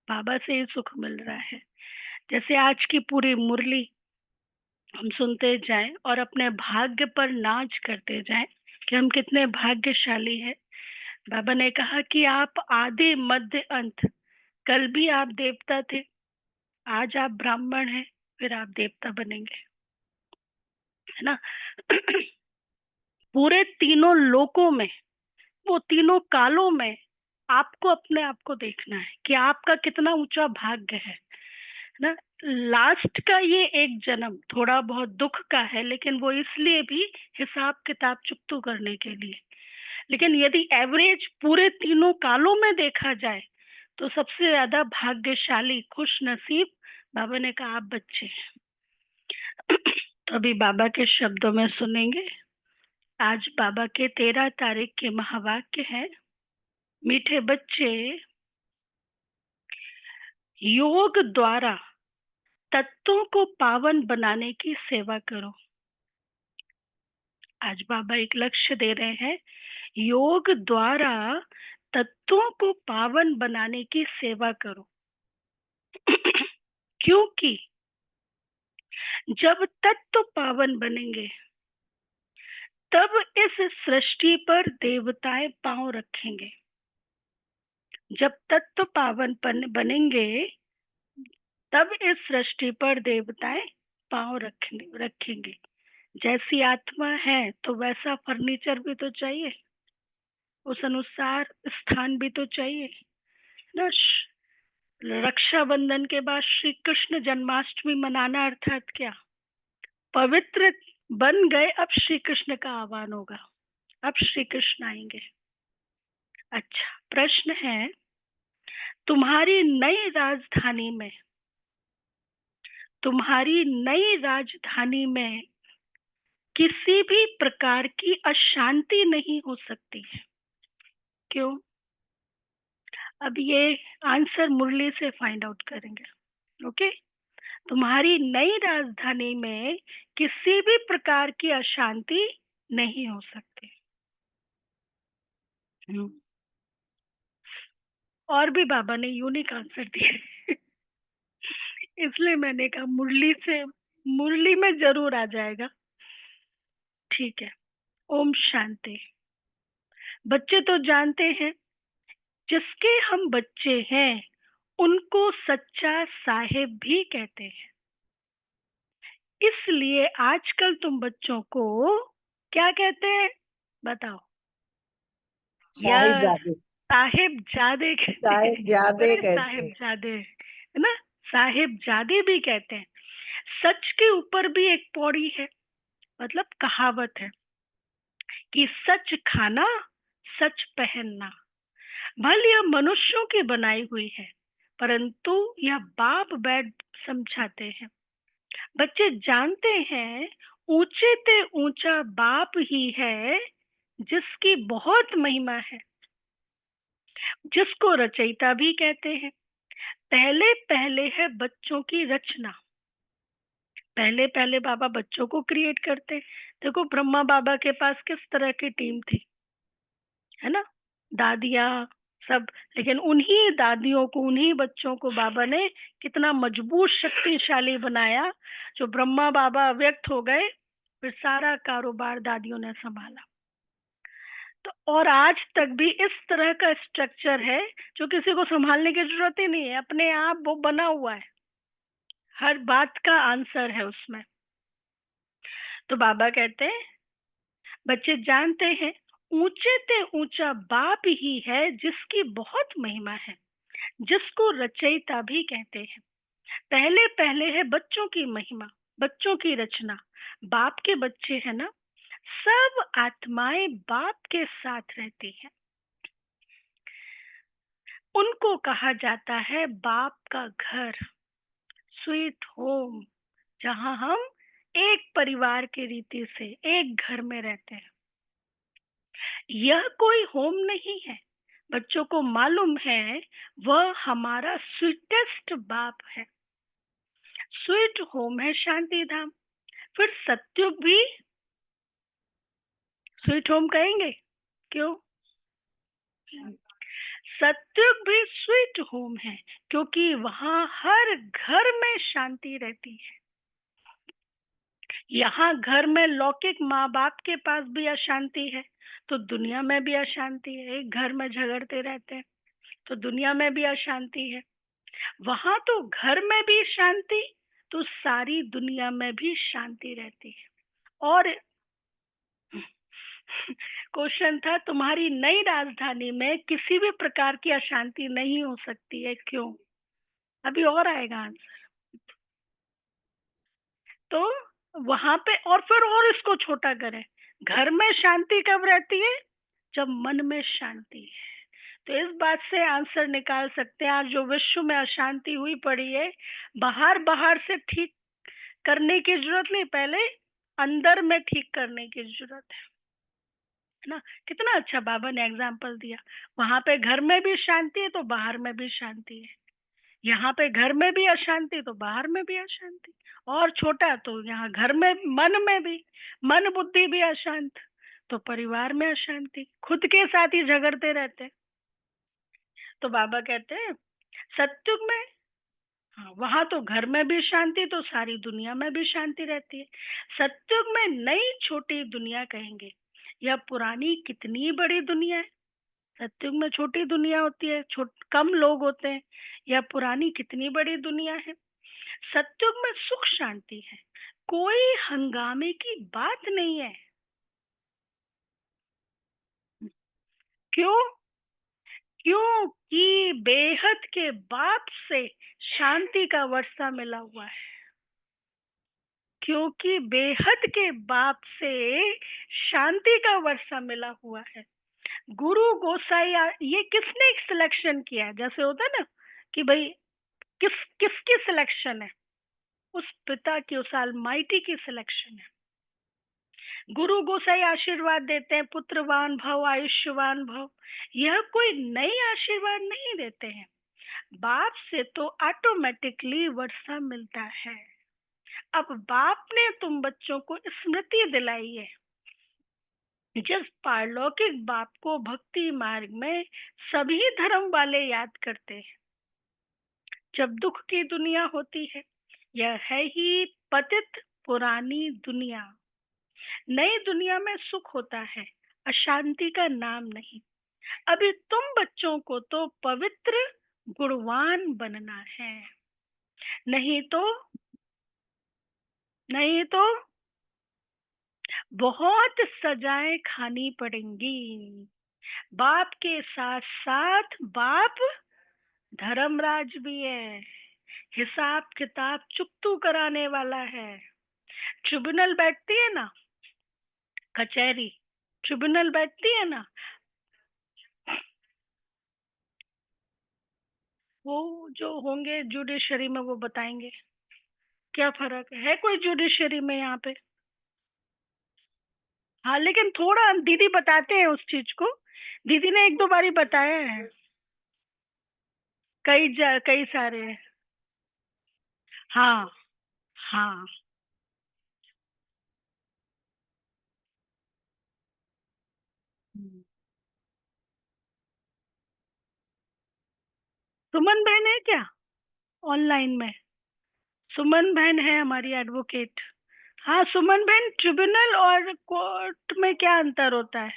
बाबा से ही सुख मिल रहा है। जैसे आज की पूरी मुरली हम सुनते जाएं और अपने भाग्य पर नाच करते जाएं कि हम कितने भाग्यशाली हैं। बाबा ने कहा कि आप आदि मध्य अंत, कल भी आप देवता थे, आज आप ब्राह्मण हैं, फिर आप देवता बनेंगे, है ना। पूरे तीनों लोकों में, वो तीनों कालों में आपको अपने आप को देखना है कि आपका कितना ऊंचा भाग्य है ना। लास्ट का ये एक जन्म थोड़ा बहुत दुख का है, लेकिन वो इसलिए भी हिसाब किताब चुकतू करने के लिए। लेकिन यदि एवरेज पूरे तीनों कालों में देखा जाए तो सबसे ज्यादा भाग्यशाली, खुश नसीब, बाबा ने कहा आप बच्चे हैं। तो अभी बाबा के शब्दों में सुनेंगे। आज बाबा के 13 तारीख के महावाक्य है। मीठे बच्चे, योग द्वारा तत्वों को पावन बनाने की सेवा करो। आज बाबा एक लक्ष्य दे रहे हैं, योग द्वारा तत्वों को पावन बनाने की सेवा करो। क्योंकि जब तत्व पावन बनेंगे तब इस सृष्टि पर देवताएं पांव रखेंगे। जब तत्व पावन बनेंगे तब इस सृष्टि पर देवताएं पांव रखेंगे। जैसी आत्मा है तो वैसा फर्नीचर भी तो चाहिए, उस अनुसार स्थान भी तो चाहिए ना। रक्षाबंधन के बाद श्री कृष्ण जन्माष्टमी मनाना अर्थात क्या, पवित्र बन गए, अब श्री कृष्ण का आह्वान होगा, अब श्री कृष्ण आएंगे। अच्छा, प्रश्न है, तुम्हारी नई राजधानी में, तुम्हारी नई राजधानी में किसी भी प्रकार की अशांति नहीं हो सकती है। क्यों? अब ये आंसर मुरली से फाइंड आउट करेंगे। ओके, तुम्हारी नई राजधानी में किसी भी प्रकार की अशांति नहीं हो सकती। और भी बाबा ने यूनिक आंसर दिए। इसलिए मैंने कहा मुरली में जरूर आ जाएगा। ठीक है, ओम शांति। बच्चे तो जानते हैं, जिसके हम बच्चे हैं उनको सच्चा साहेब भी कहते हैं। इसलिए आजकल तुम बच्चों को क्या कहते हैं बताओ? या साहिबजादे। साहेबजादे कहते हैं। साहिबजादे अरे कहते हैं। साहेबजादे, है ना, साहेबजादे भी कहते हैं। सच के ऊपर भी एक पौड़ी है, मतलब कहावत है कि सच खाना, सच पहनना। भले यह मनुष्यों की बनाई हुई है, परंतु यह बाप बैठ समझाते हैं। बच्चे जानते हैं, ऊंचे ते ऊंचा बाप ही है जिसकी बहुत महिमा है, जिसको रचयिता भी कहते हैं। पहले पहले है बच्चों की रचना, पहले पहले बाबा बच्चों को क्रिएट करते। देखो ब्रह्मा बाबा के पास किस तरह की टीम थी, है ना, दादियाँ सब। लेकिन उन्हीं दादियों को, उन्हीं बच्चों को बाबा ने कितना मजबूत शक्तिशाली बनाया। जो ब्रह्मा बाबा व्यक्त हो गए, फिर सारा कारोबार दादियों ने संभाला। तो और आज तक भी इस तरह का स्ट्रक्चर है जो किसी को संभालने की जरूरत ही नहीं है, अपने आप वो बना हुआ है, हर बात का आंसर है उसमें। तो बाबा कहते हैं, बच्चे जानते हैं, ऊंचे ते ऊंचा बाप ही है जिसकी बहुत महिमा है, जिसको रचयिता भी कहते हैं। पहले पहले है बच्चों की महिमा, बच्चों की रचना। बाप के बच्चे है ना, सब आत्माएं बाप के साथ रहती हैं। उनको कहा जाता है बाप का घर, स्वीट होम, जहां हम एक परिवार की रीति से एक घर में रहते हैं। यह कोई होम नहीं है, बच्चों को मालूम है, वह हमारा स्वीटेस्ट बाप है। स्वीट होम है शांति धाम। फिर सत्युग भी स्वीट होम कहेंगे। क्यों? सत्युग भी स्वीट होम है, क्योंकि वहां हर घर में शांति रहती है। यहाँ घर में लौकिक माँ बाप के पास भी अशांति है, तो दुनिया में भी अशांति है। एक घर में झगड़ते रहते हैं, तो दुनिया में भी अशांति है। वहां तो घर में भी शांति, तो सारी दुनिया में भी शांति रहती है। और क्वेश्चन था, तुम्हारी नई राजधानी में किसी भी प्रकार की अशांति नहीं हो सकती है, क्यों? अभी और आएगा आंसर। तो वहां पे और फिर और इसको छोटा करें, घर में शांति कब रहती है? जब मन में शांति है। तो इस बात से आंसर निकाल सकते हैं, आज जो विश्व में अशांति हुई पड़ी है, बाहर बाहर से ठीक करने की जरूरत नहीं, पहले अंदर में ठीक करने की जरूरत है ना। कितना अच्छा बाबा ने एग्जाम्पल दिया। वहां पे घर में भी शांति है, तो बाहर में भी शांति है। यहाँ पे घर में भी अशांति, तो बाहर में भी अशांति। और छोटा तो यहाँ घर में, मन में भी, मन बुद्धि भी अशांत, तो परिवार में अशांति, खुद के साथ ही झगड़ते रहते। तो बाबा कहते हैं सत्युग में, हाँ, वहां तो घर में भी शांति, तो सारी दुनिया में भी शांति रहती है। सत्युग में नई छोटी दुनिया कहेंगे। यह पुरानी कितनी बड़ी दुनिया है। सत्युग में छोटी दुनिया होती है, कम लोग होते हैं। यह पुरानी कितनी बड़ी दुनिया है। सत्युग में सुख शांति है, कोई हंगामे की बात नहीं है। क्यों? क्योंकि बेहद के बाप से शांति का वर्षा मिला हुआ है। क्योंकि बेहद के बाप से शांति का वर्षा मिला हुआ है। गुरु गोसाई, ये किसने सिलेक्शन किया है? जैसे होता है ना कि भाई किसकी सिलेक्शन है? उस पिता की, उस ऑलमाइटी की सिलेक्शन है। गुरु गोसाई आशीर्वाद देते हैं, पुत्रवान भव, आयुष्यवान भव। यह कोई नई आशीर्वाद नहीं देते हैं, बाप से तो ऑटोमेटिकली वर्षा मिलता है। अब बाप ने तुम बच्चों को स्मृति दिलाई है, जिस पारलौकिक बाप को भक्ति मार्ग में सभी धर्म वाले याद करते हैं जब दुख की दुनिया होती है। यह है ही पतित पुरानी दुनिया। नई दुनिया में सुख होता है, अशांति का नाम नहीं। अभी तुम बच्चों को तो पवित्र गुणवान बनना है, नहीं तो नहीं तो बहुत सजाएं खानी पड़ेंगी। बाप के साथ साथ बाप धर्मराज भी है, हिसाब किताब चुकतू कराने वाला है। ट्रिब्यूनल बैठती है ना, कचहरी, ट्रिब्यूनल बैठती है ना, वो जो होंगे जुडिशरी में वो बताएंगे क्या फर्क है कोई जुडिशरी में यहाँ पे। हाँ, लेकिन थोड़ा दीदी बताते हैं उस चीज को, दीदी ने एक दो बारी बताया है। कई सारे हैं। हाँ हाँ। सुमन बहन है क्या ऑनलाइन में? सुमन बहन है हमारी एडवोकेट। हाँ सुमन बहन, ट्रिब्यूनल और कोर्ट में क्या अंतर होता है?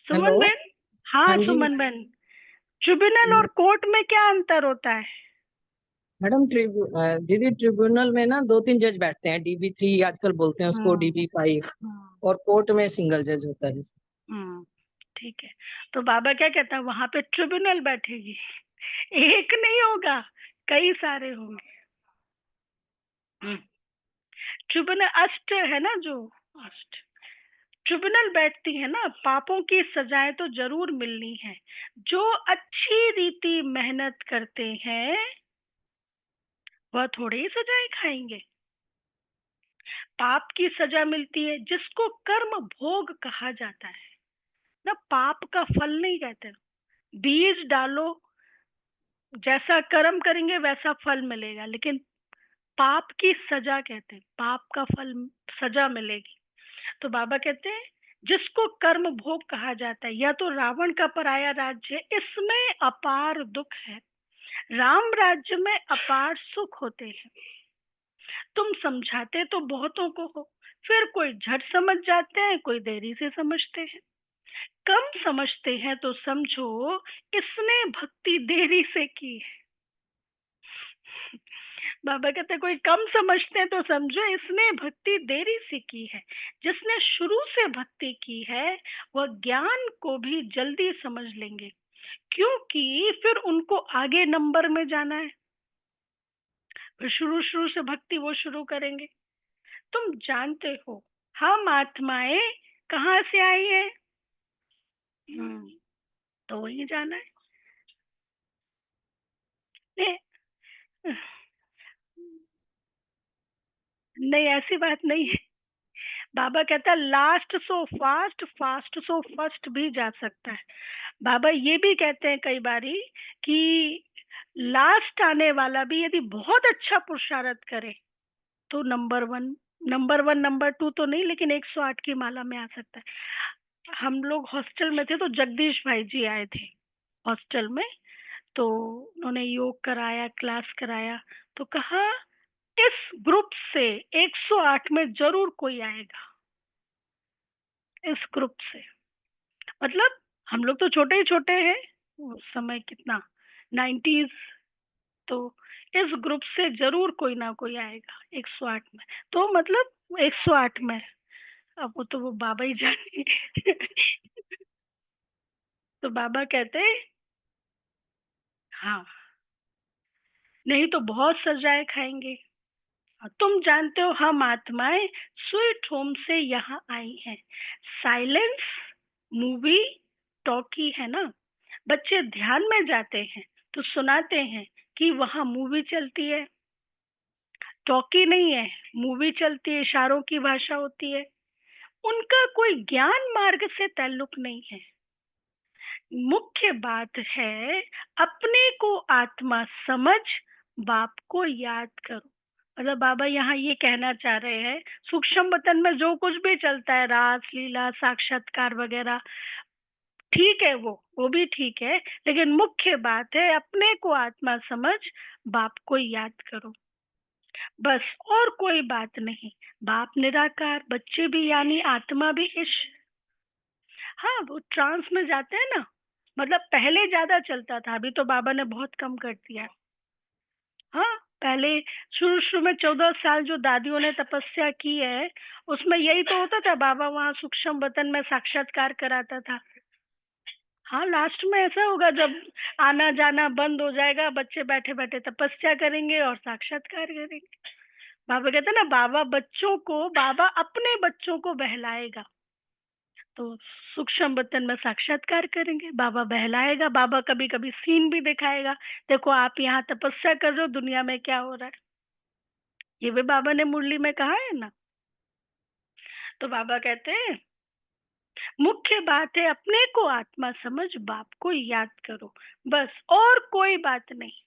हेलो। सुमन बहन, हाँ हाँ जी। सुमन बहन, ट्रिब्यूनल और कोर्ट में क्या अंतर होता है? मैडम दीदी, ट्रिब्यूनल में ना दो तीन जज बैठते हैं, DB3 आजकल बोलते हैं उसको, हाँ DB5। हाँ। और कोर्ट में सिंगल जज होता है। हम्म, ठीक है। तो बाबा क्या कहता है, वहां पे ट्रिब्यूनल बैठेगी, एक नहीं होगा, कई सारे होंगे। ट्रिब्यूनल अष्ट है ना, जो अष्ट ट्रिब्यूनल बैठती है ना, पापों की सजाएं तो जरूर मिलनी है। जो अच्छी रीति मेहनत करते हैं वह थोड़े ही सजाएं खाएंगे। पाप की सजा मिलती है जिसको कर्म भोग कहा जाता है ना, पाप का फल नहीं कहते। बीज डालो, जैसा कर्म करेंगे वैसा फल मिलेगा, लेकिन पाप की सजा कहते हैं, पाप का फल, सजा मिलेगी। तो बाबा कहते हैं जिसको कर्म भोग कहा जाता है, या तो रावण का पराया राज्य, इसमें अपार दुख है। राम राज्य में अपार सुख होते हैं। तुम समझाते तो बहुतों को हो, फिर कोई झट समझ जाते हैं, कोई देरी से समझते हैं। कम समझते हैं तो समझो इसने भक्ति देरी से की है। बाबा कहते कोई कम समझते हैं तो समझो इसने भक्ति देरी से की है। जिसने शुरू से भक्ति की है वह ज्ञान को भी जल्दी समझ लेंगे, क्योंकि फिर उनको आगे नंबर में जाना है। फिर शुरू शुरू से भक्ति वो शुरू करेंगे। तुम जानते हो हम आत्माएं कहाँ से आई है? तो वही जाना है। नहीं, नहीं ऐसी बात नहीं है। बाबा कहता last so fast, fast so first भी जा सकता है। बाबा ये भी कहते हैं कई बारी कि लास्ट आने वाला भी यदि बहुत अच्छा पुरुषार्थ करे तो नंबर 1, नंबर 1 नंबर 2 तो नहीं, लेकिन 108 की माला में आ सकता है। हम लोग हॉस्टल में थे तो जगदीश भाई जी आए थे हॉस्टल में, तो उन्होंने योग कराया, क्लास कराया, तो कहा इस ग्रुप से 108 में जरूर कोई आएगा। इस ग्रुप से मतलब हम लोग तो छोटे ही छोटे हैं उस समय, कितना 90s, तो इस ग्रुप से जरूर कोई ना कोई आएगा 108 में। तो मतलब 108 में, अब वो तो वो बाबा ही जाने। तो बाबा कहते हाँ, नहीं तो बहुत सजाए खाएंगे। तुम जानते हो हम आत्माएं स्वीट होम से यहाँ आई हैं। साइलेंस मूवी टॉकी है ना, बच्चे ध्यान में जाते हैं तो सुनाते हैं कि वहाँ मूवी चलती है। टॉकी नहीं है, मूवी चलती है, इशारों की भाषा होती है। उनका कोई ज्ञान मार्ग से ताल्लुक नहीं है। मुख्य बात है अपने को आत्मा समझ, बाप को याद करो। मतलब बाबा यहाँ ये कहना चाह रहे हैं सूक्ष्म वतन में जो कुछ भी चलता है, रास लीला साक्षात्कार वगैरह, ठीक है, वो भी ठीक है, लेकिन मुख्य बात है अपने को आत्मा समझ, बाप को याद करो, बस और कोई बात नहीं। बाप निराकार, बच्चे भी यानी आत्मा भी इस, हाँ वो ट्रांस में जाते हैं ना। मतलब पहले ज्यादा चलता था, अभी तो बाबा ने बहुत कम कर दिया। हाँ, पहले शुरू शुरू में 14 साल जो दादियों ने तपस्या की है, उसमें यही तो होता था, बाबा वहाँ सूक्ष्म वतन में साक्षात्कार कराता था। हाँ, लास्ट में ऐसा होगा जब आना जाना बंद हो जाएगा, बच्चे बैठे बैठे तपस्या करेंगे और साक्षात्कार करेंगे। बाबा कहते हैं ना, बाबा अपने बच्चों को बहलाएगा, तो सूक्ष्म वतन में साक्षात्कार करेंगे, बाबा बहलाएगा, बाबा कभी कभी सीन भी दिखाएगा, देखो आप यहाँ तपस्या कर रहे हो, दुनिया में क्या हो रहा है। ये भी बाबा ने मुरली में कहा है ना। तो बाबा कहते हैं मुख्य बात है अपने को आत्मा समझ, बाप को याद करो, बस और कोई बात नहीं।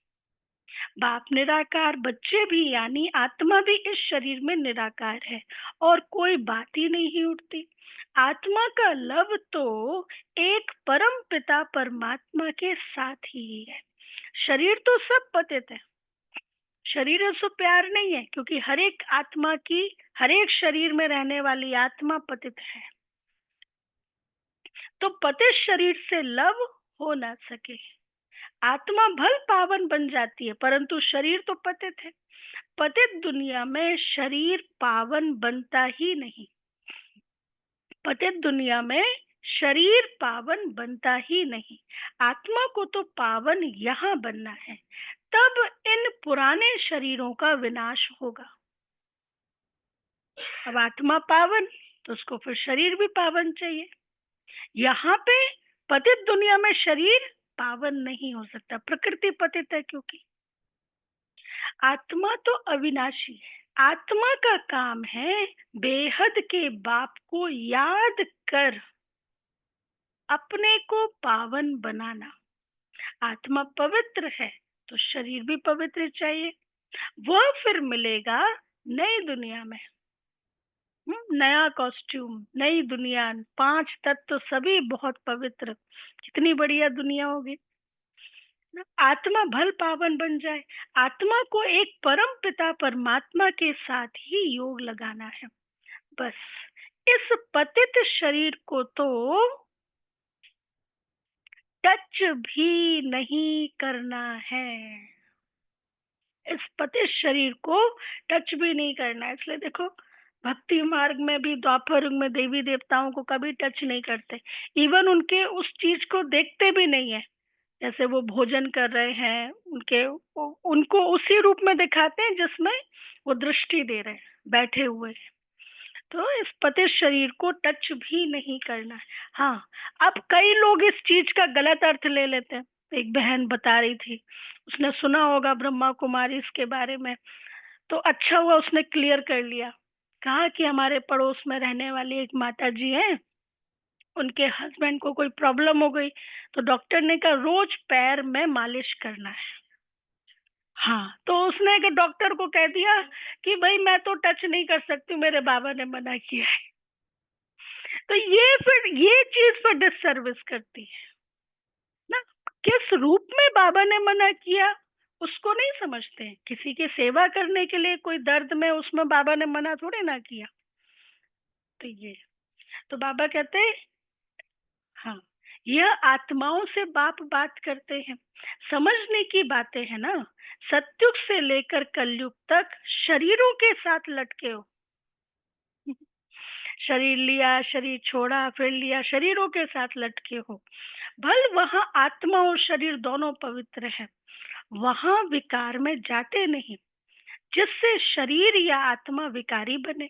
बाप निराकार, बच्चे भी यानी आत्मा भी इस शरीर में निराकार है, और कोई बात ही नहीं उठती। आत्मा का लव तो एक परम पिता परमात्मा के साथ ही है। शरीर तो सब पतित है, शरीर से प्यार नहीं है, क्योंकि हर एक आत्मा की, हर एक शरीर में रहने वाली आत्मा पतित है। तो पतित शरीर से लव हो ना सके। आत्मा भल पावन बन जाती है, परंतु शरीर तो पतित है। पतित दुनिया में शरीर पावन बनता ही नहीं। पतित दुनिया में शरीर पावन बनता ही नहीं। आत्मा को तो पावन यहाँ बनना है, तब इन पुराने शरीरों का विनाश होगा। अब आत्मा पावन, तो उसको फिर शरीर भी पावन चाहिए। यहाँ पे पतित दुनिया में शरीर पावन नहीं हो सकता, प्रकृति पतित है, क्योंकि आत्मा तो अविनाशी है। आत्मा का काम है बेहद के बाप को याद कर अपने को पावन बनाना। आत्मा पवित्र है तो शरीर भी पवित्र चाहिए, वह फिर मिलेगा नई दुनिया में। नया कॉस्ट्यूम, नई दुनिया, 5 तत्व सभी बहुत पवित्र, कितनी बढ़िया दुनिया होगी ना। आत्मा भल पावन बन जाए। आत्मा को एक परम पिता परमात्मा के साथ ही योग लगाना है, बस। इस पतित शरीर को तो टच भी नहीं करना है। इस पतित शरीर को टच भी नहीं करना है। इसलिए देखो, भक्ति मार्ग में भी, द्वापर युग में देवी देवताओं को कभी टच नहीं करते। इवन उनके उस चीज को देखते भी नहीं है। जैसे वो भोजन कर रहे हैं, उनको उसी रूप में दिखाते हैं जिसमें वो दृष्टि दे रहे हैं, बैठे हुए हैं। तो इस पतित शरीर को टच भी नहीं करना है। हाँ, अब कई लोग इस चीज का गलत अर्थ ले लेते हैं। एक बहन बता रही थी, उसने सुना होगा ब्रह्मा कुमारी इसके बारे में, तो अच्छा हुआ उसने क्लियर कर लिया। कहा कि हमारे पड़ोस में रहने वाली एक माता जी हैं, उनके हस्बैंड को कोई प्रॉब्लम हो गई, तो डॉक्टर ने कहा रोज पैर में मालिश करना है। हाँ, तो उसने एक डॉक्टर को कह दिया कि भाई मैं तो टच नहीं कर सकती, मेरे बाबा ने मना किया है। तो ये फिर ये चीज पर डिससर्विस करती है ना। किस रूप में बाबा ने मना किया उसको नहीं समझते। किसी की सेवा करने के लिए कोई दर्द में, उसमें बाबा ने मना थोड़ी ना किया। तो ये, तो बाबा कहते हैं, हाँ, यह आत्माओं से बाप बात करते हैं, समझने की बातें है ना। सत्युग से लेकर कलयुग तक शरीरों के साथ लटके हो। शरीर लिया, शरीर छोड़ा, फिर लिया, शरीरों के साथ लटके हो। भल वहां आत्मा और शरीर दोनों पवित्र है, वहां विकार में जाते नहीं, जिससे शरीर या आत्मा विकारी बने।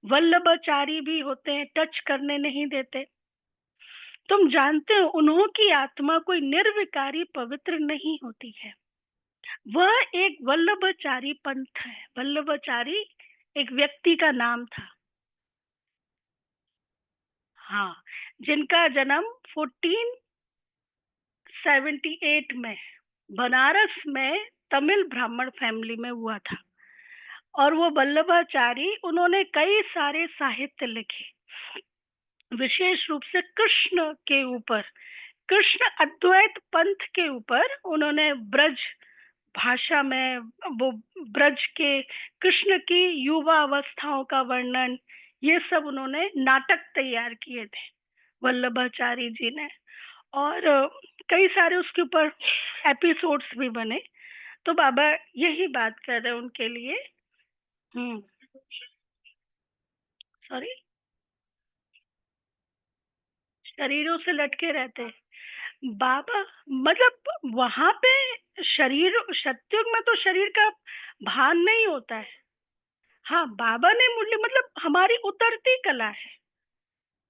वल्लभाचारी भी होते हैं, टच करने नहीं देते। तुम जानते हो उन्हों की आत्मा कोई निर्विकारी पवित्र नहीं होती है। वह एक वल्लभाचारी पंथ है। वल्लभाचारी एक व्यक्ति का नाम था। हाँ, जिनका जन्म 1478 में बनारस में तमिल ब्राह्मण फैमिली में हुआ था। और वो वल्लभाचारी, उन्होंने कई सारे साहित्य लिखे, विशेष रूप से कृष्ण के ऊपर, कृष्ण अद्वैत पंथ के ऊपर। उन्होंने ब्रज भाषा में, वो ब्रज के कृष्ण की युवा अवस्थाओं का वर्णन, ये सब उन्होंने नाटक तैयार किए थे वल्लभाचारी जी ने। और कई सारे उसके ऊपर एपिसोड्स भी बने। तो बाबा यही बात कर रहे हैं उनके लिए। हम्म। सॉरी, शरीरों से लटके रहते हैं बाबा। मतलब वहां पे शरीर, सत्युग में तो शरीर का भान नहीं होता है। हाँ, बाबा ने मूल्य, मतलब हमारी उतरती कला है।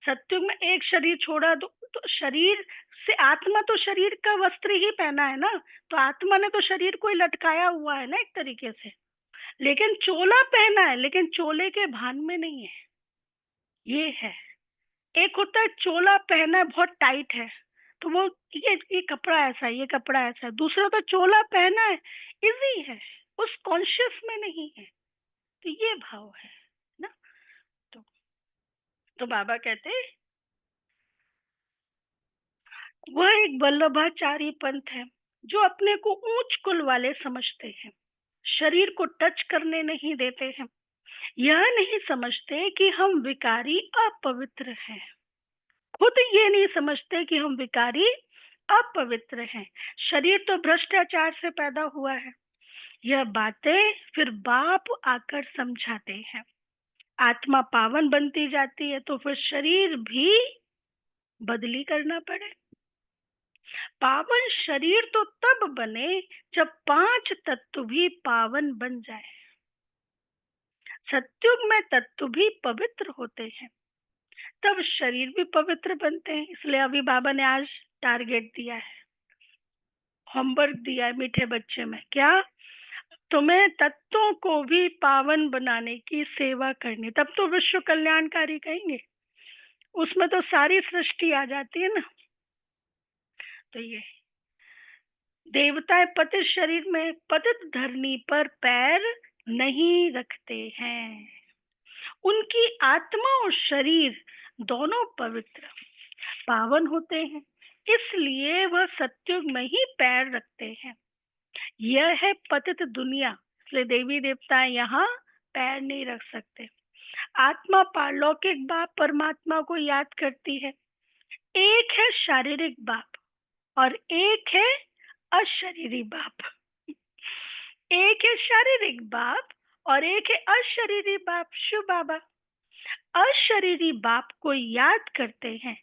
सत्युग में एक शरीर छोड़ा तो शरीर से आत्मा, तो शरीर का वस्त्र ही पहना है ना। तो आत्मा ने तो शरीर को ही लटकाया हुआ है ना एक तरीके से। लेकिन चोला पहना है, लेकिन चोले के भान में नहीं है। ये है। एक होता है चोला पहना है, बहुत टाइट है, तो वो, ये कपड़ा ऐसा है, ये कपड़ा ऐसा है। दूसरा तो चोला पहना है, इजी है, उस कॉन्शियस में नहीं है। तो ये भाव है ना। तो, तो बाबा कहते हैं वह एक वल्लभाचारी पंथ है, जो अपने को ऊंच कुल वाले समझते हैं, शरीर को टच करने नहीं देते हैं। यह नहीं समझते कि हम विकारी अपवित्र हैं। खुद ये नहीं समझते कि हम विकारी अपवित्र हैं। शरीर तो भ्रष्टाचार से पैदा हुआ है। यह बातें फिर बाप आकर समझाते हैं। आत्मा पावन बनती जाती है तो फिर शरीर भी बदली करना पड़े। पावन शरीर तो तब बने जब 5 तत्व भी पावन बन जाए। सत्युग में तत्व भी पवित्र होते हैं, तब शरीर भी पवित्र बनते हैं। इसलिए अभी बाबा ने आज टारगेट दिया है, होमवर्क दिया है मीठे बच्चे में। क्या? तुम्हें तत्वों को भी पावन बनाने की सेवा करनी, तब तो विश्व कल्याणकारी कहेंगे। उसमें तो सारी सृष्टि आ जाती है ना। तो ये देवताएं पतित शरीर में, पतित धरनी पर पैर नहीं रखते हैं। उनकी आत्मा और शरीर दोनों पवित्र पावन होते हैं, इसलिए वह सत्युग में ही पैर रखते हैं। यह है पतित दुनिया, इसलिए देवी देवता यहाँ पैर नहीं रख सकते। आत्मा पारलौकिक बाप परमात्मा को याद करती है। एक है शारीरिक बाप और एक है अशरीरी बाप। एक है शारीरिक बाप और एक है अशरीरी बाप, शिव बाबा। अशरीरी बाप को याद करते हैं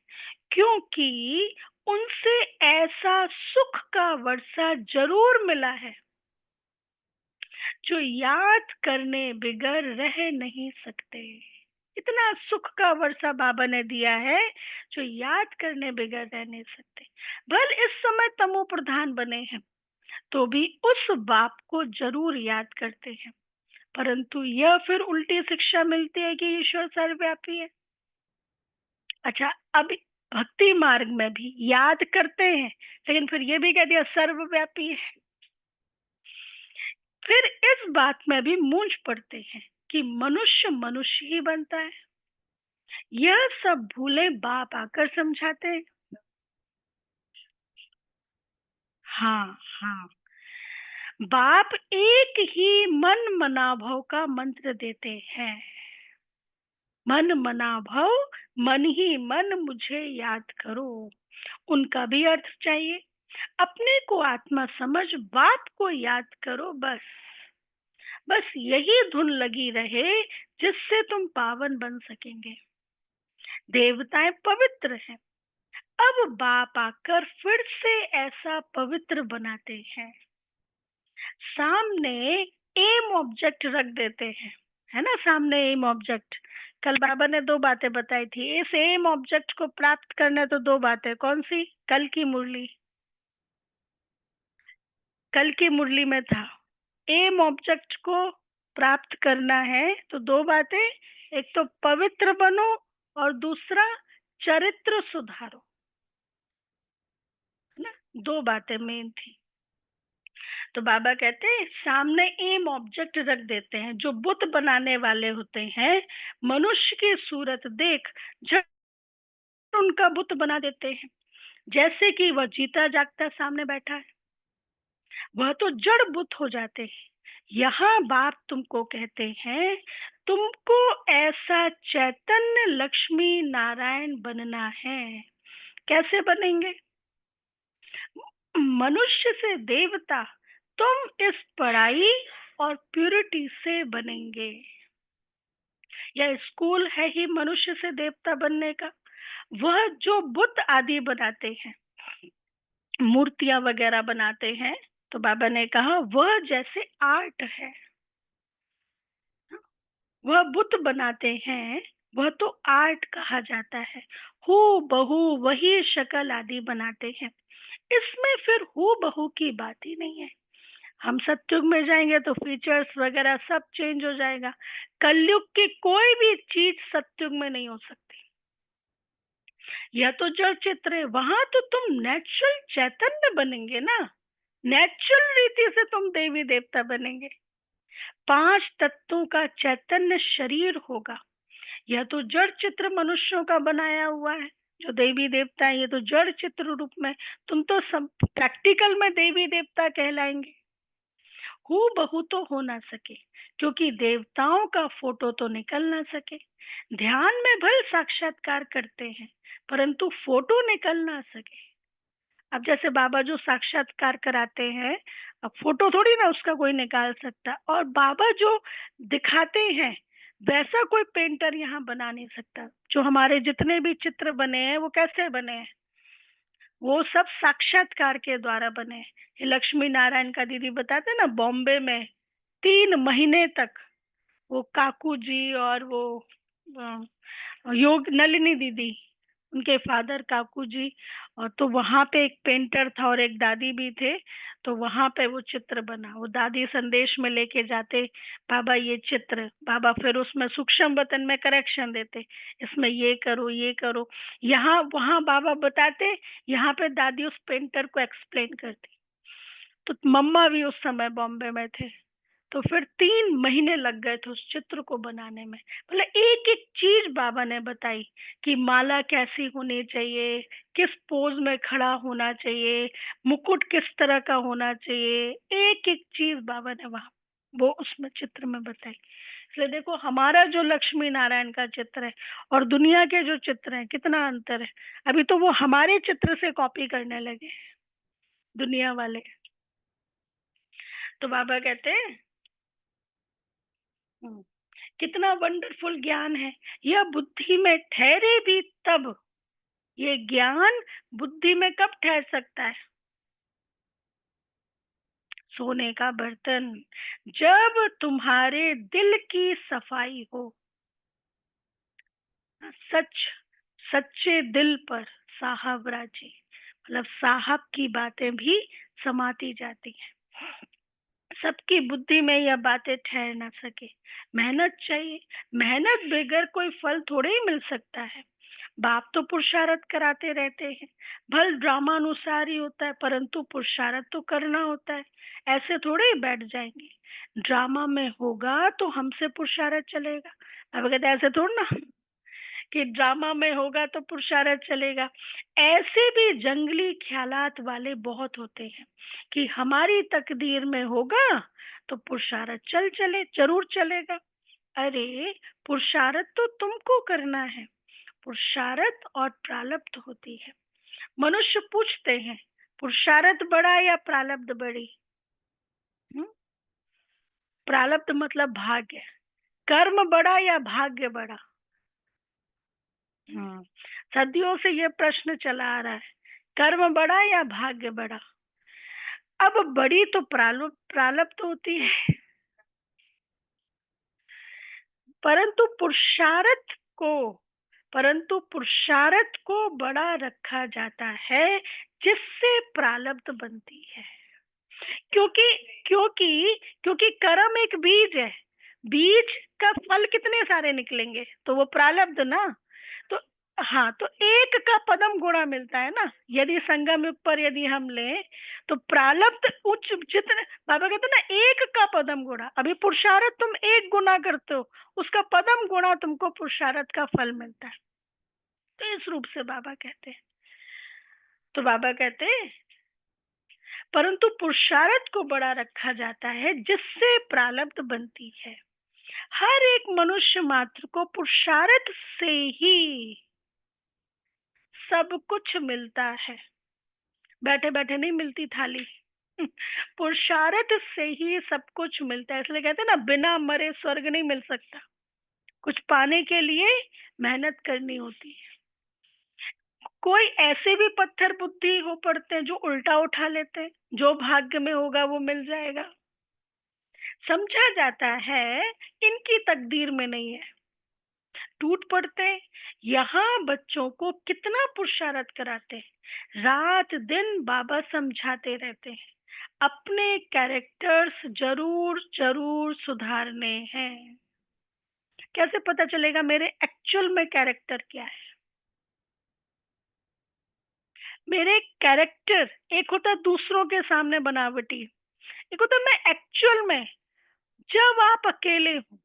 क्योंकि उनसे ऐसा सुख का वर्षा जरूर मिला है जो याद करने बिगर रह नहीं सकते। इतना सुख का वर्षा बाबा ने दिया है जो याद करने बिगर रह नहीं सकते। भल इस समय तमो प्रधान बने हैं तो भी उस बाप को जरूर याद करते हैं, परंतु यह फिर उल्टी शिक्षा मिलती है कि ईश्वर सर्वव्यापी है। अच्छा, अब भक्ति मार्ग में भी याद करते हैं लेकिन फिर ये भी कह दिया सर्वव्यापी है। फिर इस बात में भी मूंझ पड़ते हैं कि मनुष्य मनुष्य ही बनता है। यह सब भूलें बाप आकर समझाते हैं। हाँ हाँ, बाप एक ही मन मनाभव का मंत्र देते हैं। मन मनाभव, मन ही मन मुझे याद करो, उनका भी अर्थ चाहिए। अपने को आत्मा समझ बाप को याद करो, बस बस यही धुन लगी रहे जिससे तुम पावन बन सकेंगे। देवताएं पवित्र हैं, अब बाप आकर फिर से ऐसा पवित्र बनाते हैं। सामने एम ऑब्जेक्ट रख देते हैं, है ना, सामने एम ऑब्जेक्ट। कल बाबा ने दो बातें बताई थी, इस एम ऑब्जेक्ट को प्राप्त करने तो दो बातें, कौन सी? कल की मुरली, कल की मुरली में था एम ऑब्जेक्ट को प्राप्त करना है तो दो बातें, एक तो पवित्र बनो और दूसरा चरित्र सुधारो, है ना, दो बातें मेन थी। तो बाबा कहते हैं सामने एम ऑब्जेक्ट रख देते हैं। जो बुत बनाने वाले होते हैं मनुष्य की सूरत देख झट उनका बुत बना देते हैं, जैसे कि वह जीता जागता सामने बैठा है, वह तो जड़ बुत हो जाते हैं। यहाँ बाप तुमको कहते हैं तुमको ऐसा चैतन्य लक्ष्मी नारायण बनना है। कैसे बनेंगे? मनुष्य से देवता तुम इस पढ़ाई और प्यूरिटी से बनेंगे। यह स्कूल है ही मनुष्य से देवता बनने का। वह जो बुत आदि बनाते हैं, मूर्तियां वगैरह बनाते हैं, तो बाबा ने कहा वह जैसे आर्ट है। वह बुत बनाते हैं, वह तो आर्ट कहा जाता है। हू बहू वही शक्ल आदि बनाते हैं, इसमें फिर हू बहू की बात ही नहीं है। हम सत्युग में जाएंगे तो फीचर्स वगैरह सब चेंज हो जाएगा। कलयुग की कोई भी चीज सत्युग में नहीं हो सकती। यह तो जड़ चित्र है, वहां तो तुम नेचुरल चैतन्य बनेंगे ना, नेचुरल रीति से तुम देवी देवता बनेंगे। 5 तत्वों का चैतन्य शरीर होगा। यह तो जड़ चित्र मनुष्यों का बनाया हुआ है। जो देवी देवता है ये तो जड़ चित्र रूप में, तुम तो सब प्रैक्टिकल में देवी देवता कहलाएंगे। हू बहू तो हो ना सके क्योंकि देवताओं का फोटो तो निकल ना सके। ध्यान में भल साक्षात्कार करते हैं परंतु फोटो निकल ना सके। अब जैसे बाबा जो साक्षात्कार कराते हैं, अब फोटो थोड़ी ना उसका कोई निकाल सकता, और बाबा जो दिखाते हैं वैसा कोई पेंटर यहाँ बना नहीं सकता। जो हमारे जितने भी चित्र बने हैं वो कैसे बने हैं? वो सब साक्षात्कार के द्वारा बने। ये लक्ष्मी नारायण का दीदी बताते ना, बॉम्बे में 3 महीने तक वो काकू जी और वो योग नलिनी दीदी, उनके फादर काकू जी, और तो वहां पे एक पेंटर था और एक दादी भी थे। तो वहां पे वो चित्र बना, वो दादी संदेश में लेके जाते बाबा ये चित्र, बाबा फिर उसमें सूक्ष्म वतन में करेक्शन देते, इसमें ये करो ये करो। यहाँ वहां बाबा बताते, यहाँ पे दादी उस पेंटर को एक्सप्लेन करती। तो मम्मा भी उस समय बॉम्बे में थे, तो फिर 3 महीने लग गए थे उस चित्र को बनाने में। मतलब एक एक चीज बाबा ने बताई कि माला कैसी होनी चाहिए, किस पोज में खड़ा होना चाहिए, मुकुट किस तरह का होना चाहिए, एक एक चीज बाबा ने वहां वो उसमें चित्र में बताई। इसलिए देखो हमारा जो लक्ष्मी नारायण का चित्र है और दुनिया के जो चित्र हैं कितना अंतर है। अभी तो वो हमारे चित्र से कॉपी करने लगे दुनिया वाले। तो बाबा कहते हैं कितना वंडरफुल ज्ञान है, यह बुद्धि में ठहरे भी तब। ये ज्ञान बुद्धि में कब ठहर सकता है? सोने का बर्तन, जब तुम्हारे दिल की सफाई हो। सच, सच्चे दिल पर साहब राजी, मतलब साहब की बातें भी समाती जाती हैं। सबकी बुद्धि में यह बातें ठहर ना सके। मेहनत चाहिए, मेहनत बगैर कोई फल थोड़े ही मिल सकता है। बाप तो पुरुषार्थ कराते रहते हैं, भल ड्रामा अनुसार ही होता है, परंतु पुरुषार्थ तो करना होता है। ऐसे थोड़े ही बैठ जाएंगे, ड्रामा में होगा तो हमसे पुरुषार्थ चलेगा। अब कहते ऐसे थोड़ा ना कि ड्रामा में होगा तो पुरुषार्थ चलेगा। ऐसे भी जंगली ख्यालात वाले बहुत होते हैं कि हमारी तकदीर में होगा तो पुरुषार्थ चले, जरूर चलेगा। अरे पुरुषार्थ तो तुमको करना है, पुरुषार्थ और प्रारब्ध होती है। मनुष्य पूछते हैं पुरुषार्थ बड़ा या प्रारब्ध बड़ी? प्रारब्ध मतलब भाग्य, कर्म बड़ा या भाग्य बड़ा? सदियों से ये प्रश्न चला आ रहा है, कर्म बड़ा या भाग्य बड़ा? अब बड़ी तो प्रारब्ध होती है, परंतु पुरुषार्थ को परंतु पुरुषार्थ को बड़ा रखा जाता है, जिससे प्रारब्ध बनती है। क्योंकि क्योंकि क्योंकि कर्म एक बीज है, बीज का फल कितने सारे निकलेंगे, तो वो प्रारब्ध ना। तो हाँ, तो एक का पदम गुणा मिलता है ना। यदि संगम युग पर यदि हम लें तो प्रारब्ध उच्च जितने बाबा कहते ना, एक का पदम गुणा। अभी पुरुषार्थ तुम एक गुना करते हो, उसका पदम गुणा तुमको पुरुषार्थ का फल मिलता है। तो इस रूप से बाबा कहते हैं। तो बाबा कहते हैं परंतु पुरुषार्थ को बड़ा रखा जाता है, जिससे प्रारब्ध बनती है। हर एक मनुष्य मात्र को पुरुषार्थ से ही सब कुछ मिलता है, बैठे बैठे नहीं मिलती थाली। पुरुषार्थ से ही सब कुछ मिलता है। इसलिए कहते हैं ना, बिना मरे स्वर्ग नहीं मिल सकता, कुछ पाने के लिए मेहनत करनी होती है। कोई ऐसे भी पत्थर बुद्धि हो पड़ते हैं जो उल्टा उठा लेते हैं, जो भाग्य में होगा वो मिल जाएगा। समझा जाता है इनकी तकदीर में नहीं है, टूट पड़ते हैं। यहाँ बच्चों को कितना पुरुषार्थ कराते हैं, रात दिन बाबा समझाते रहते हैं अपने कैरेक्टर्स जरूर जरूर सुधारने हैं। कैसे पता चलेगा मेरे एक्चुअल में कैरेक्टर क्या है? मेरे कैरेक्टर, एक होता है दूसरों के सामने बनावटी, एक होता है मैं एक्चुअल में। जब आप अकेले हो,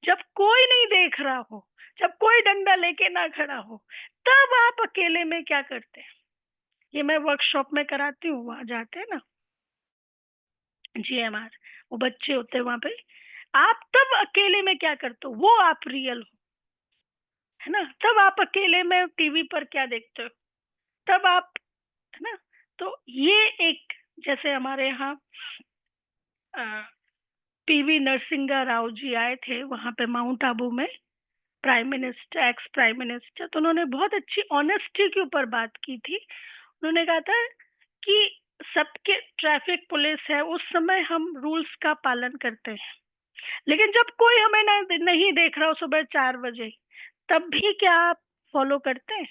जब कोई नहीं देख रहा हो, जब कोई डंडा लेके ना खड़ा हो, तब आप अकेले में क्या करते हैं? ये मैं वर्कशॉप में कराती हूँ, वहां जाते हैं ना GMR, वो बच्चे होते हैं वहां पे। आप तब अकेले में क्या करते हो, वो आप रियल हो, है ना। तब आप अकेले में टीवी पर क्या देखते हो, तब आप, है ना। तो ये एक, जैसे हमारे यहाँ PV नरसिंहा राव जी आए थे वहां पे माउंट आबू में, prime minister, ex prime minister. तो उन्होंने बहुत अच्छी ऑनेस्टी के ऊपर बात की थी। उन्होंने कहा था कि सबके ट्रैफिक पुलिस है, उस समय हम रूल्स का पालन करते हैं, लेकिन जब कोई हमें नहीं देख रहा हो सुबह 4 बजे, तब भी क्या आप फॉलो करते हैं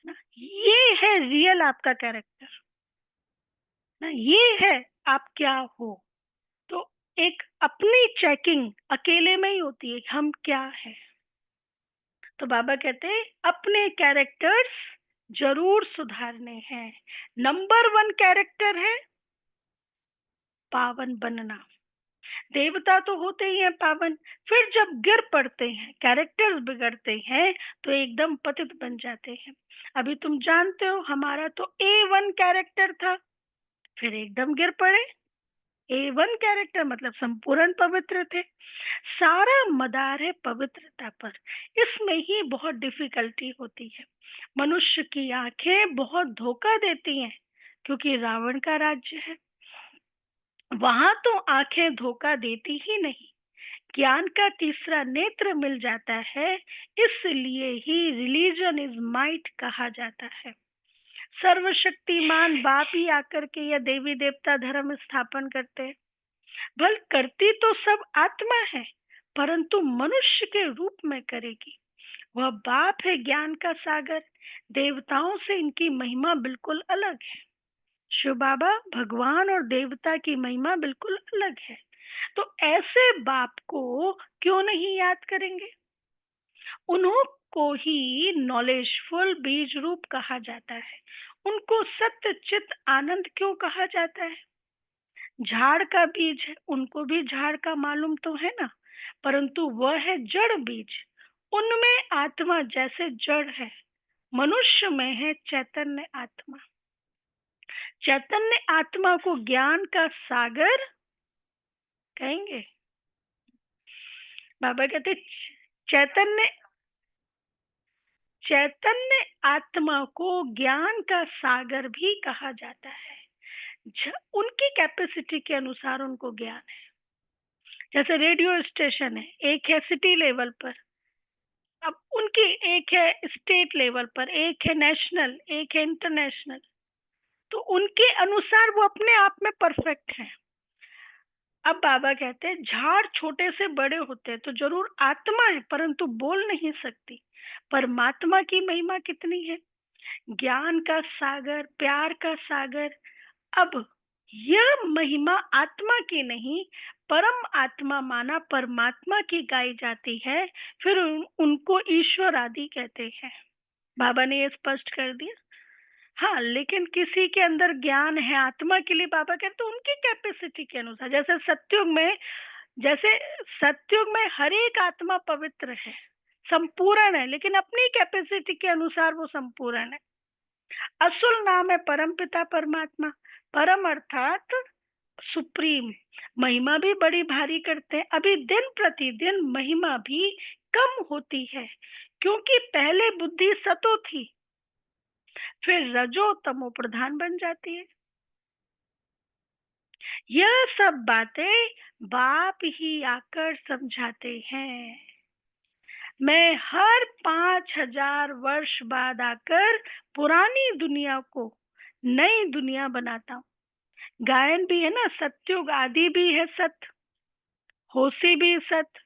ना? ये है रियल आपका कैरेक्टर ना, ये है आप क्या हो। तो एक अपनी चेकिंग अकेले में ही होती है, हम क्या है। तो बाबा कहते हैं अपने कैरेक्टर्स जरूर सुधारने हैं। नंबर 1 कैरेक्टर है पावन बनना। देवता तो होते ही हैं पावन, फिर जब गिर पड़ते हैं, कैरेक्टर्स बिगड़ते हैं, तो एकदम पतित बन जाते हैं। अभी तुम जानते हो हमारा तो A1 कैरेक्टर था, फिर एकदम गिर पड़े। A1 कैरेक्टर मतलब संपूर्ण पवित्र थे। सारा मदार है पवित्रता पर। इसमें ही बहुत डिफिकल्टी होती है। मनुष्य की आंखें बहुत धोखा देती हैं, क्योंकि रावण का राज्य है। वहां तो आंखें धोखा देती ही नहीं, ज्ञान का तीसरा नेत्र मिल जाता है। इसलिए ही रिलीजन इज माइट कहा जाता है। सर्वशक्तिमान बाप ही आकर के या देवी देवता धर्म स्थापन करते हैं। भल करती तो सब आत्मा है, परंतु मनुष्य के रूप में करेगी। वह बाप है ज्ञान का सागर। देवताओं से इनकी महिमा बिल्कुल अलग है। शिव बाबा भगवान और देवता की महिमा बिल्कुल अलग है। तो ऐसे बाप को क्यों नहीं याद करेंगे? उन्हों को ही नॉलेजफुल बीज रूप कहा जाता है। उनको सत्य चित आनंद क्यों कहा जाता है? झाड़ का बीज है, उनको भी झाड़ का मालूम तो है ना, परंतु वह है जड़ बीज। उनमें आत्मा जैसे जड़ है, मनुष्य में है चैतन्य आत्मा। चैतन्य आत्मा को ज्ञान का सागर कहेंगे। बाबा कहते चैतन्य चैतन्य आत्मा को ज्ञान का सागर भी कहा जाता है। उनकी कैपेसिटी के अनुसार उनको ज्ञान है। जैसे रेडियो स्टेशन है, एक है सिटी लेवल पर, अब उनकी एक है स्टेट लेवल पर, एक है नेशनल, एक है इंटरनेशनल। तो उनके अनुसार वो अपने आप में परफेक्ट है। अब बाबा कहते हैं झाड़ छोटे से बड़े होते हैं तो जरूर आत्मा है, परंतु बोल नहीं सकती। परमात्मा की महिमा कितनी है, ज्ञान का सागर, प्यार का सागर। अब यह महिमा आत्मा की नहीं, परम आत्मा माना परमात्मा की गाई जाती है। फिर उनको ईश्वर आदि कहते हैं। बाबा ने ये स्पष्ट कर दिया। हाँ, लेकिन किसी के अंदर ज्ञान है आत्मा के लिए, बाबा कहते हैं उनकी कैपेसिटी के अनुसार। जैसे सत्युग में हर एक आत्मा पवित्र है, संपूर्ण है, लेकिन अपनी कैपेसिटी के अनुसार वो संपूर्ण है। असुल नाम है परम पिता परमात्मा। परम अर्थात सुप्रीम। महिमा भी बड़ी भारी करते हैं। अभी दिन प्रतिदिन महिमा भी कम होती है, क्योंकि पहले बुद्धि सतो थी, फिर रजो तमो प्रधान बन जाती है। यह सब बातें बाप ही आकर समझाते हैं। मैं हर 5,000 वर्ष बाद आकर पुरानी दुनिया को नई दुनिया बनाता हूँ। गायन भी है ना, सत्युग आदि भी है सत्य, होशी भी सत्य,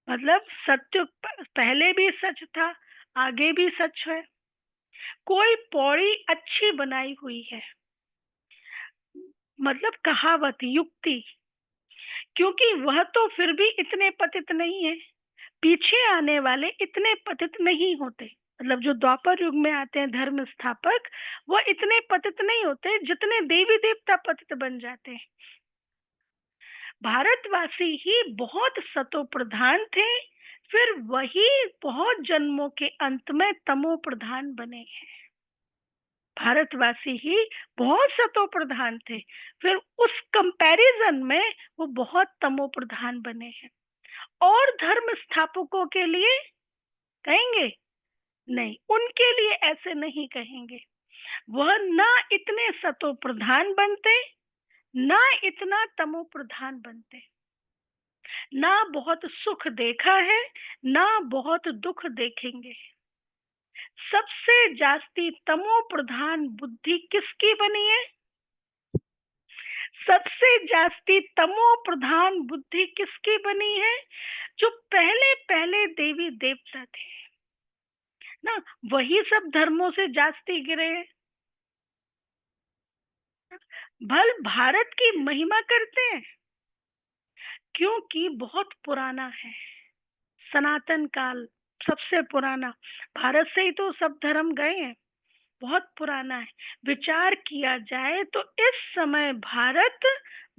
मतलब सत्युग पहले भी सच था, आगे भी सच है। कोई पौड़ी अच्छी बनाई हुई है, मतलब कहावत, युक्ति, क्योंकि वह तो फिर भी इतने पतित नहीं है। पीछे आने वाले इतने पतित नहीं होते, मतलब जो द्वापर युग में आते हैं धर्म स्थापक, वो इतने पतित नहीं होते जितने देवी देवता पतित बन जाते हैं। भारतवासी ही बहुत सतो प्रधान थे, फिर वही बहुत जन्मों के अंत में तमो प्रधान बने हैं। भारतवासी ही बहुत सतो प्रधान थे, फिर उस कंपैरिजन में वो बहुत तमो प्रधान बने हैं। और धर्म स्थापकों के लिए कहेंगे नहीं, उनके लिए ऐसे नहीं कहेंगे। वह ना इतने सतो प्रधान बनते, ना इतना तमो प्रधान बनते। ना बहुत सुख देखा है, ना बहुत दुख देखेंगे। सबसे जास्ती तमो प्रधान बुद्धि किसकी बनी है? सबसे जास्ती तमो प्रधान बुद्धि किसकी बनी है? जो पहले पहले देवी देवता थे ना, वही सब धर्मों से जास्ती गिरे हैं। भल भारत की महिमा करते हैं, क्योंकि बहुत पुराना है, सनातन काल सबसे पुराना। भारत से ही तो सब धर्म गए हैं, बहुत पुराना है। विचार किया जाए तो इस समय भारत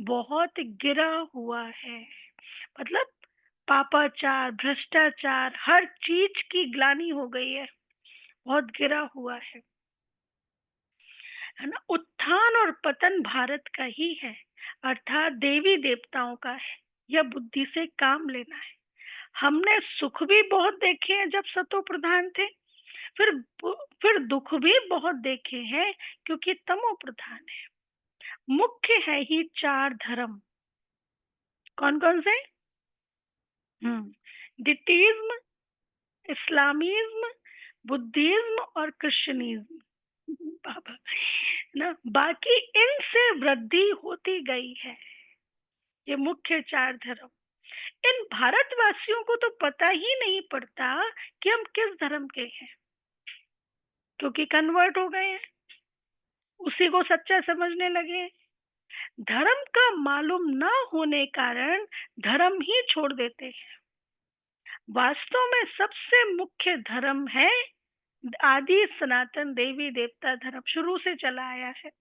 बहुत गिरा हुआ है। मतलब पापाचार, भ्रष्टाचार, हर चीज की ग्लानि हो गई है, बहुत गिरा हुआ है ना। उत्थान और पतन भारत का ही है, अर्थात देवी देवताओं का है। यह बुद्धि से काम लेना है। हमने सुख भी बहुत देखे हैं जब सतो प्रधान थे, फिर फिर दुख भी बहुत देखे हैं क्योंकि तमो प्रधान है। मुख्य है ही चार धर्म। कौन कौन से? डिटीज्म, इस्लामिज्म, बुद्धिज्म और क्रिश्चियनिज्म। बाबा ना, बाकी इनसे वृद्धि होती गई है। ये मुख्य चार धर्म। इन भारतवासियों को तो पता ही नहीं पड़ता कि हम किस धर्म के हैं, क्योंकि कन्वर्ट हो गए हैं, उसी को सच्चा समझने लगे। धर्म का मालूम न होने कारण धर्म ही छोड़ देते हैं। वास्तव में सबसे मुख्य धर्म है आदि सनातन देवी देवता धर्म, शुरू से चला आया है,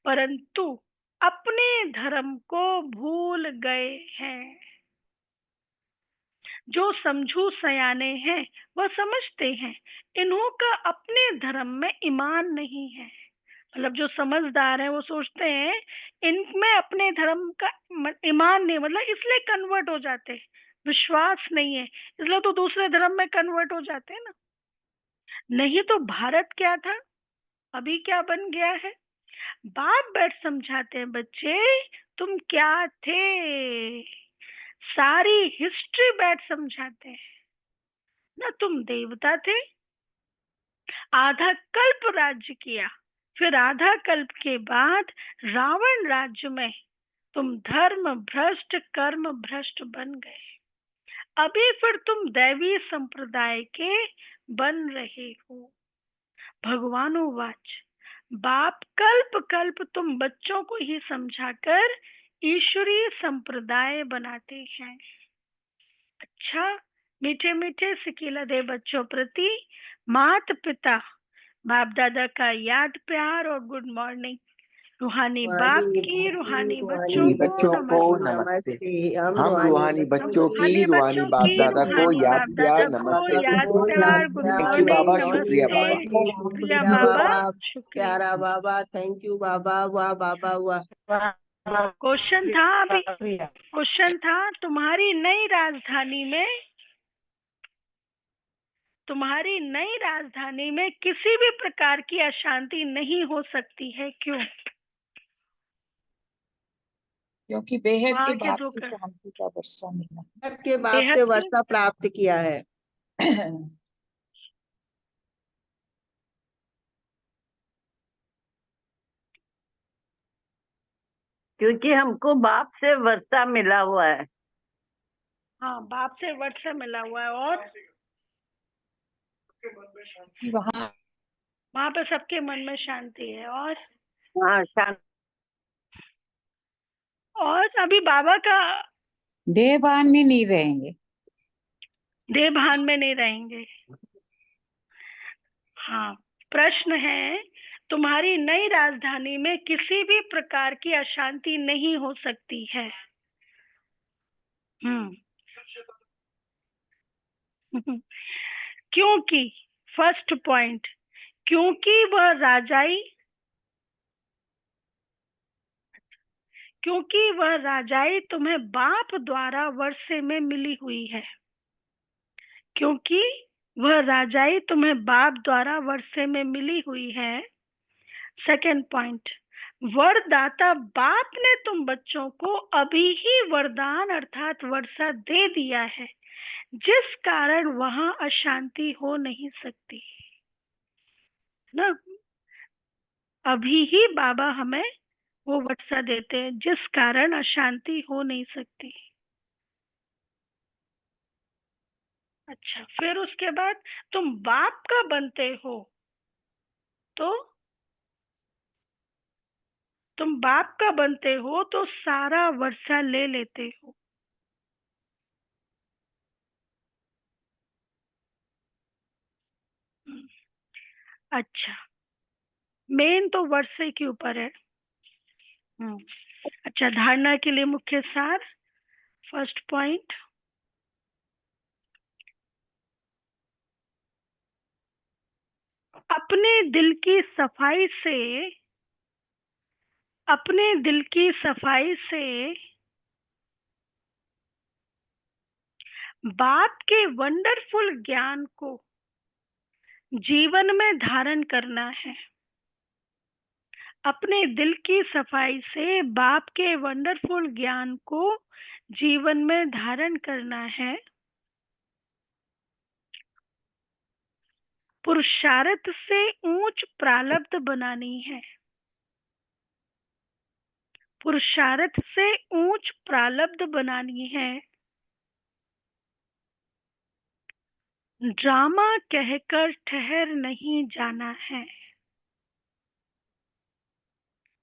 परंतु अपने धर्म को भूल गए हैं। जो समझू सयाने हैं वह समझते हैं इन्हों का अपने धर्म में ईमान नहीं है। मतलब जो समझदार है वो सोचते हैं इनमें अपने धर्म का ईमान नहीं, मतलब इसलिए कन्वर्ट हो जाते हैं। विश्वास नहीं है इसलिए तो दूसरे धर्म में कन्वर्ट हो जाते हैं ना। नहीं तो भारत क्या था, अभी क्या बन गया है। बाप बैठ समझाते हैं, बच्चे तुम क्या थे, सारी हिस्ट्री बैठ समझाते हैं ना। तुम देवता थे, आधा कल्प राज्य किया, फिर आधा कल्प के बाद रावण राज्य में तुम धर्म भ्रष्ट कर्म भ्रष्ट बन गए। अभी फिर तुम दैवी संप्रदाय के बन रहे हो। भगवानोवाच, बाप कल्प कल्प तुम बच्चों को ही समझाकर ईश्वरीय संप्रदाय बनाते हैं। अच्छा, मीठे मीठे सिकीला दे बच्चों प्रति मात पिता बाप दादा का याद प्यार और गुड मॉर्निंग। रूहानी बाप की, रूहानी बच्चों रूहानी को बच्चों को नमस्ते। नमस्ते। हम हम रूहानी हम बच्चों की रूहानी रूहानी बच्चों बाप की, दादा को रूहानी याद बाप प्यार दादा को नमस्ते। याद प्यार, गुड थैंक यू मॉर्निंग, बाबा, शुक्रिया नमस्ते। बाबा। शुक्रिया बाबा, शुक्रिया। प्यारा बाबा, थैंक यू बाबा, वाह बाबा वाह। क्वेश्चन था अभी, क्वेश्चन था तुम्हारी नई राजधानी में किसी भी प्रकार की अशांति नहीं हो सकती है, क्यों? क्योंकि बेहद वहाँ के के बाप दो की कर शांति का वर्षा मिला। के बाप बेहद से की? वर्षा प्राप्त किया है। क्योंकि हमको बाप से वर्षा मिला हुआ है। हाँ, बाप से वर्षा मिला हुआ है, और वहाँ वहाँ पे सबके मन में शांति है। हाँ, शांति। और अभी बाबा का देहभान में नहीं रहेंगे। देह भान में नहीं रहेंगे। हाँ, प्रश्न है, तुम्हारी नई राजधानी में किसी भी प्रकार की अशांति नहीं हो सकती है। क्योंकि फर्स्ट पॉइंट, क्योंकि वह राजाई तुम्हें बाप द्वारा वर्षे में मिली हुई है। क्योंकि वह राजाई तुम्हें बाप द्वारा वर्षे में मिली हुई है। सेकंड पॉइंट, वरदाता बाप ने तुम बच्चों को अभी ही वरदान अर्थात वर्षा दे दिया है, जिस कारण वहां अशांति हो नहीं सकती ना। अभी ही बाबा हमें वो वर्षा देते हैं जिस कारण अशांति हो नहीं सकती। अच्छा, फिर उसके बाद तुम बाप का बनते हो तो सारा वर्षा ले लेते हो। अच्छा, मेन तो वर्षे के ऊपर है। अच्छा, धारणा के लिए मुख्य सार, फर्स्ट पॉइंट, अपने दिल की सफाई से, अपने दिल की सफाई से बाप के वंडरफुल ज्ञान को जीवन में धारण करना है। अपने दिल की सफाई से बाप के वंडरफुल ज्ञान को जीवन में धारण करना है। पुरुषार्थ से ऊंच प्रारब्ध बनानी है। पुरुषार्थ से ऊंच प्रारब्ध बनानी है। ड्रामा कहकर ठहर नहीं जाना है।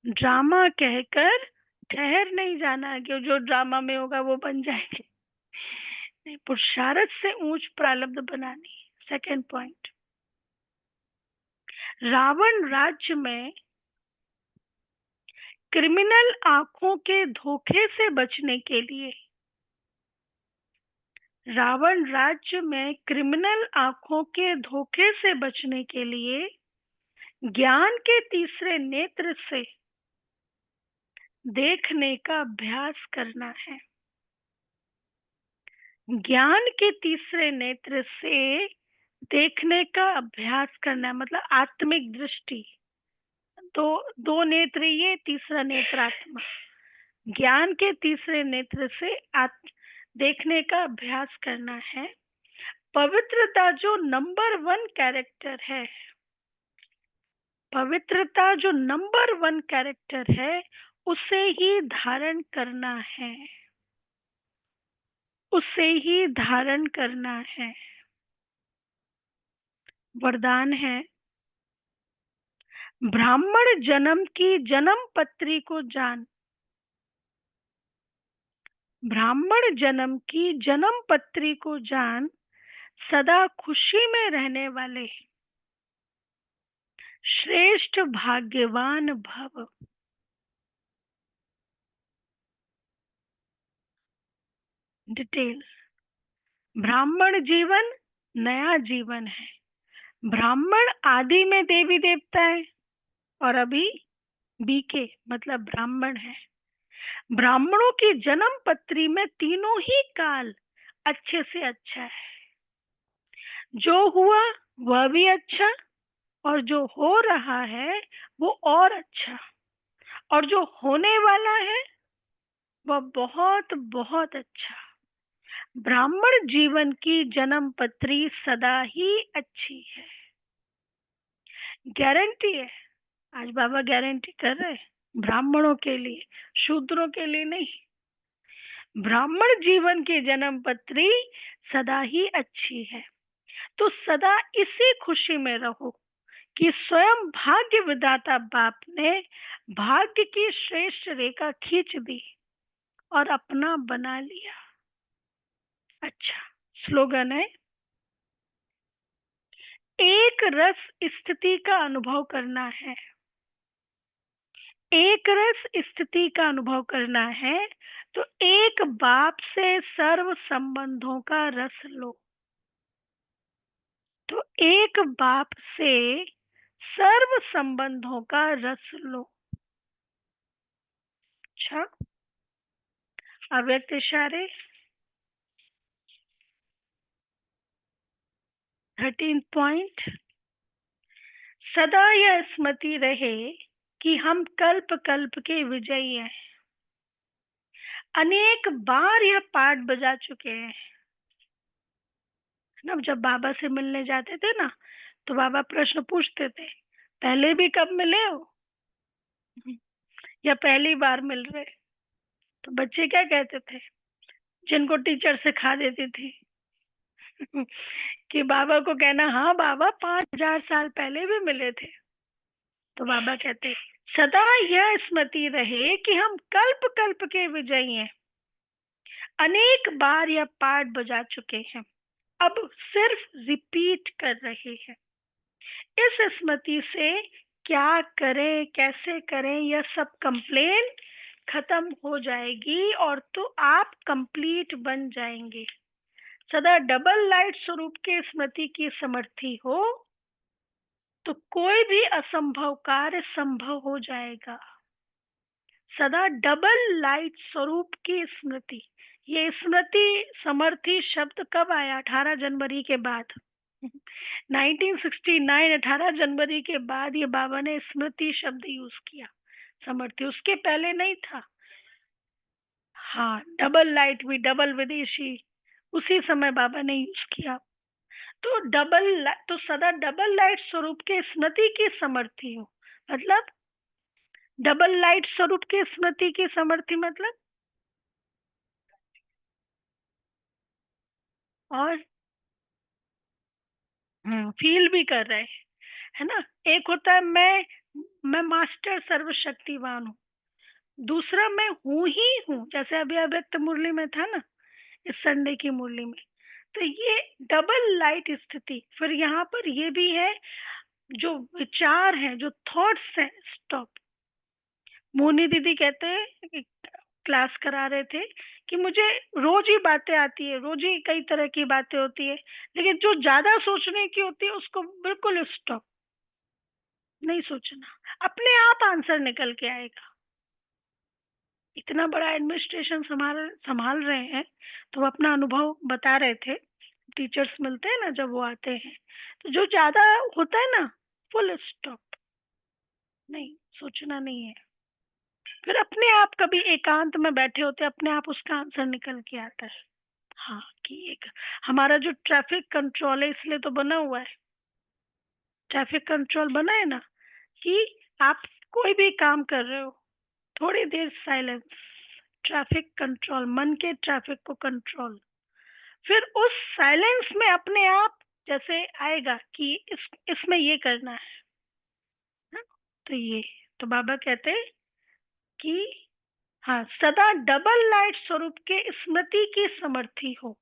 ड्रामा कहकर ठहर नहीं जाना है कि जो ड्रामा में होगा वो बन जाएंगे। नहीं, पुरुषार्थ से ऊंच प्रारब्ध बनानी। सेकंड पॉइंट, रावण राज्य में क्रिमिनल आंखों के धोखे से बचने के लिए, रावण राज्य में क्रिमिनल आंखों के धोखे से बचने के लिए ज्ञान के तीसरे नेत्र से देखने का अभ्यास करना है। ज्ञान के तीसरे नेत्र से देखने का अभ्यास करना, मतलब आत्मिक दृष्टि। दो नेत्र ये, तीसरा नेत्र आत्मा। ज्ञान के तीसरे नेत्र से देखने का अभ्यास करना है। पवित्रता जो नंबर 1 कैरेक्टर है, पवित्रता जो नंबर 1 कैरेक्टर है, उसे ही धारण करना है। उसे ही धारण करना है। वरदान है, ब्राह्मण जन्म की जन्म पत्री को जान। ब्राह्मण जन्म की जन्म पत्री को जान, सदा खुशी में रहने वाले श्रेष्ठ भाग्यवान भव। डिटेल, ब्राह्मण जीवन नया जीवन है। ब्राह्मण आदि में देवी देवता है और अभी बीके मतलब ब्राह्मण है। ब्राह्मणों की जन्म पत्री में तीनों ही काल अच्छे से अच्छा है। जो हुआ वह भी अच्छा, और जो हो रहा है वो और अच्छा, और जो होने वाला है वह बहुत बहुत अच्छा। ब्राह्मण जीवन की जन्म पत्री सदा ही अच्छी है। गारंटी है, आज बाबा गारंटी कर रहे हैं ब्राह्मणों के लिए, शूद्रों के लिए नहीं। ब्राह्मण जीवन की जन्म पत्री सदा ही अच्छी है। तो सदा इसी खुशी में रहो कि स्वयं भाग्य विधाता बाप ने भाग्य की श्रेष्ठ रेखा खींच दी और अपना बना लिया। अच्छा, स्लोगन है, एक रस स्थिति का अनुभव करना है। एक रस स्थिति का अनुभव करना है तो एक बाप से सर्व संबंधों का रस लो। तो एक बाप से सर्व संबंधों का रस लो। अच्छा, अव्यक्त इशारे 13 पॉइंट, सदा यह स्मृति रहे कि हम कल्प कल्प के विजयी हैं। अनेक बार यह पाठ बजा चुके हैं ना। जब बाबा से मिलने जाते थे ना, तो बाबा प्रश्न पूछते थे, पहले भी कब मिले हो या पहली बार मिल रहे? तो बच्चे क्या कहते थे, जिनको टीचर सिखा देती थी कि बाबा को कहना, हाँ बाबा 5000 साल पहले भी मिले थे। तो बाबा कहते, सदा यह स्मृति रहे कि हम कल्प कल्प के विजयी हैं। अनेक बार यह पाठ बजा चुके हैं, अब सिर्फ रिपीट कर रहे हैं। इस स्मृति से क्या करें कैसे करें यह सब कंप्लेन खत्म हो जाएगी और तो आप कंप्लीट बन जाएंगे। सदा डबल लाइट स्वरूप के स्मृति की समर्थी हो तो कोई भी असंभव कार्य संभव हो जाएगा। सदा डबल लाइट स्वरूप की स्मृति, ये स्मृति समर्थी शब्द कब आया? 18 जनवरी के बाद 1969 18 जनवरी के बाद ये बाबा ने स्मृति शब्द यूज किया, समर्थी, उसके पहले नहीं था। हाँ, डबल लाइट भी, डबल विदेशी, उसी समय बाबा ने यूज किया। तो सदा डबल लाइट स्वरूप के स्मृति की समर्थी हो, मतलब डबल लाइट स्वरूप की स्मृति की समर्थी मतलब, और फील भी कर रहे हैं, है ना। एक होता है मैं मास्टर सर्वशक्तिवान हूँ, दूसरा मैं हूँ ही हूँ, जैसे अभी अव्यक्त मुरली में था ना, इस संडे की मुरली में। तो ये डबल लाइट स्थिति, फिर यहाँ पर ये भी है, जो विचार हैं, जो थॉट्स हैं, स्टॉप। मोनी दीदी कहते हैं, क्लास करा रहे थे कि मुझे रोज ही बातें आती है, रोज ही कई तरह की बातें होती है, लेकिन जो ज्यादा सोचने की होती है उसको बिल्कुल स्टॉप, नहीं सोचना, अपने आप आंसर निकल के आएगा। इतना बड़ा एडमिनिस्ट्रेशन संभाल रहे हैं, तो वो अपना अनुभव बता रहे थे। टीचर्स मिलते हैं ना जब वो आते हैं, तो जो ज्यादा होता है ना, फुल स्टॉप, नहीं सोचना नहीं है। फिर अपने आप कभी एकांत में बैठे होते, अपने आप उसका आंसर निकल के आता है। हाँ, कि एक हमारा जो ट्रैफिक कंट्रोल है, इसलिए तो बना हुआ है, ट्रैफिक कंट्रोल बना है ना, कि आप कोई भी काम कर रहे हो, थोड़ी देर साइलेंस, ट्रैफिक कंट्रोल, मन के ट्रैफिक को कंट्रोल, फिर उस साइलेंस में अपने आप जैसे आएगा कि इसमें ये करना है ना? तो ये तो बाबा कहते हैं कि हाँ, सदा डबल लाइट स्वरूप के स्मृति की समर्थी हो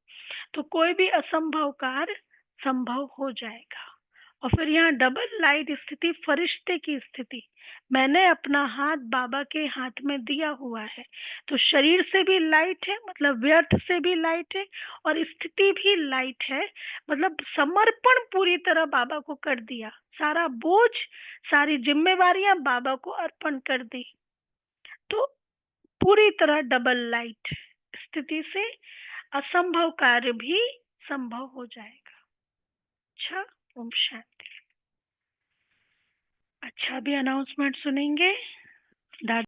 तो कोई भी असंभव कार्य संभव हो जाएगा। और फिर यहाँ डबल लाइट स्थिति, फरिश्ते की स्थिति, मैंने अपना हाथ बाबा के हाथ में दिया हुआ है, तो शरीर से भी लाइट है, मतलब व्यर्थ से भी लाइट है, और स्थिति भी लाइट है, मतलब समर्पण पूरी तरह बाबा को कर दिया, सारा बोझ, सारी जिम्मेवारियां बाबा को अर्पण कर दी, तो पूरी तरह डबल लाइट स्थिति से असंभव कार्य भी संभव हो जाएगा। अच्छा, ओम शांति। अच्छा, अभी अनाउंसमेंट सुनेंगे।